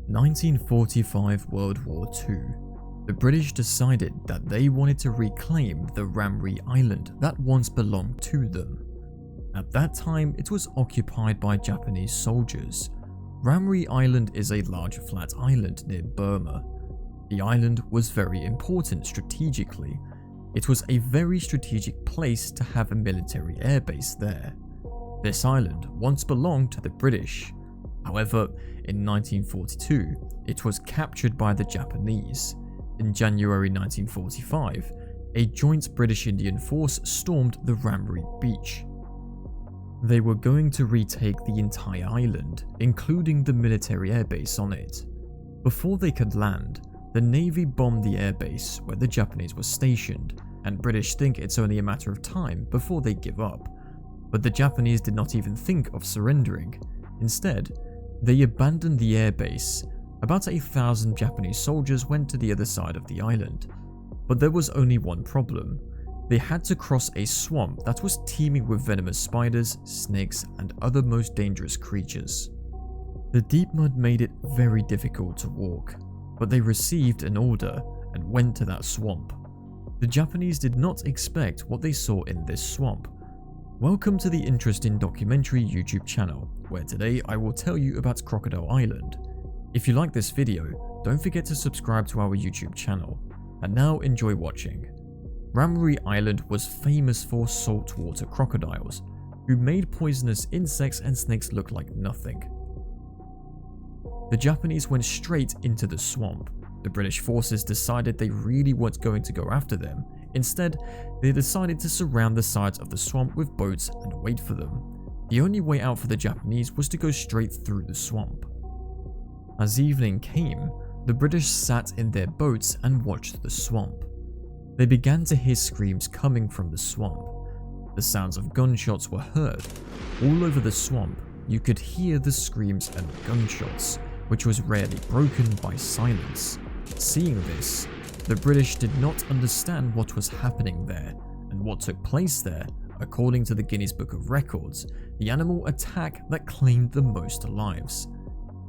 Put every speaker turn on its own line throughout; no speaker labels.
1945 World War II. The British decided that they wanted to reclaim the Ramree Island that once belonged to them. At that time, it was occupied by Japanese soldiers. Ramree Island is a large flat island near Burma. The island was very important strategically. It was a very strategic place to have a military airbase there. This island once belonged to the British. However, in 1942, it was captured by the Japanese. In January 1945, a joint British-Indian force stormed the Ramree beach. They were going to retake the entire island, including the military airbase on it. Before they could land, the Navy bombed the airbase where the Japanese were stationed, and British think it's only a matter of time before they give up. But the Japanese did not even think of surrendering. Instead, they abandoned the airbase. About 1,000 Japanese soldiers went to the other side of the island. But there was only one problem. They had to cross a swamp that was teeming with venomous spiders, snakes, and other most dangerous creatures. The deep mud made it very difficult to walk, but they received an order and went to that swamp. The Japanese did not expect what they saw in this swamp. Welcome to the interesting documentary YouTube channel, where today I will tell you about Crocodile Island. If you like this video, don't forget to subscribe to our YouTube channel. And now enjoy watching. Ramree Island was famous for saltwater crocodiles, who made poisonous insects and snakes look like nothing. The Japanese went straight into the swamp. The British forces decided they really weren't going to go after them. Instead, they decided to surround the sides of the swamp with boats and wait for them. The only way out for the Japanese was to go straight through the swamp. As evening came, the British sat in their boats and watched the swamp. They began to hear screams coming from the swamp. The sounds of gunshots were heard. All over the swamp, you could hear the screams and gunshots, which was rarely broken by silence. Seeing this, the British did not understand what was happening there and what took place there. According to the Guinness Book of Records, the animal attack that claimed the most lives.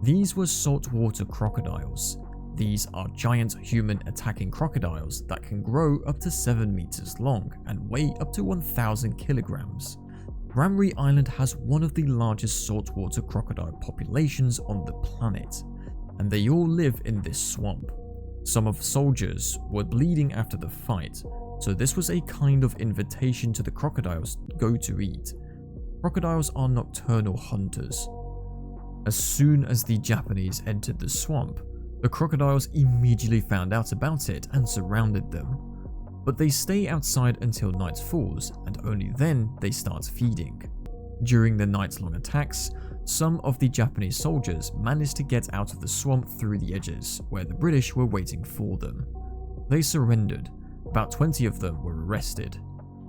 These were saltwater crocodiles. These are giant human attacking crocodiles that can grow up to 7 meters long and weigh up to 1,000 kilograms. Ramree Island has one of the largest saltwater crocodile populations on the planet, and they all live in this swamp. Some of the soldiers were bleeding after the fight, so this was a kind of invitation to the crocodiles to go to eat. Crocodiles are nocturnal hunters. As soon as the Japanese entered the swamp, the crocodiles immediately found out about it and surrounded them. But they stay outside until night falls, and only then they start feeding. During the night-long attacks, some of the Japanese soldiers managed to get out of the swamp through the edges, where the British were waiting for them. They surrendered. About 20 of them were arrested.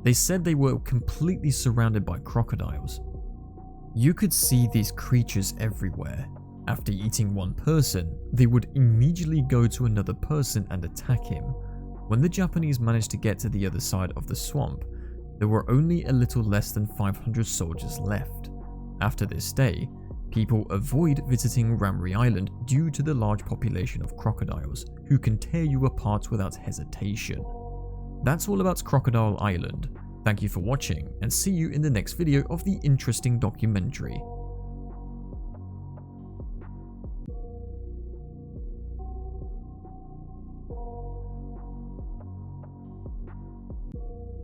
They said they were completely surrounded by crocodiles. You could see these creatures everywhere. After eating one person, they would immediately go to another person and attack him. When the Japanese managed to get to the other side of the swamp, there were only a little less than 500 soldiers left. After this day, people avoid visiting Ramree Island due to the large population of crocodiles, who can tear you apart without hesitation. That's all about Crocodile Island. Thank you for watching, and see you in the next video of the interesting documentary.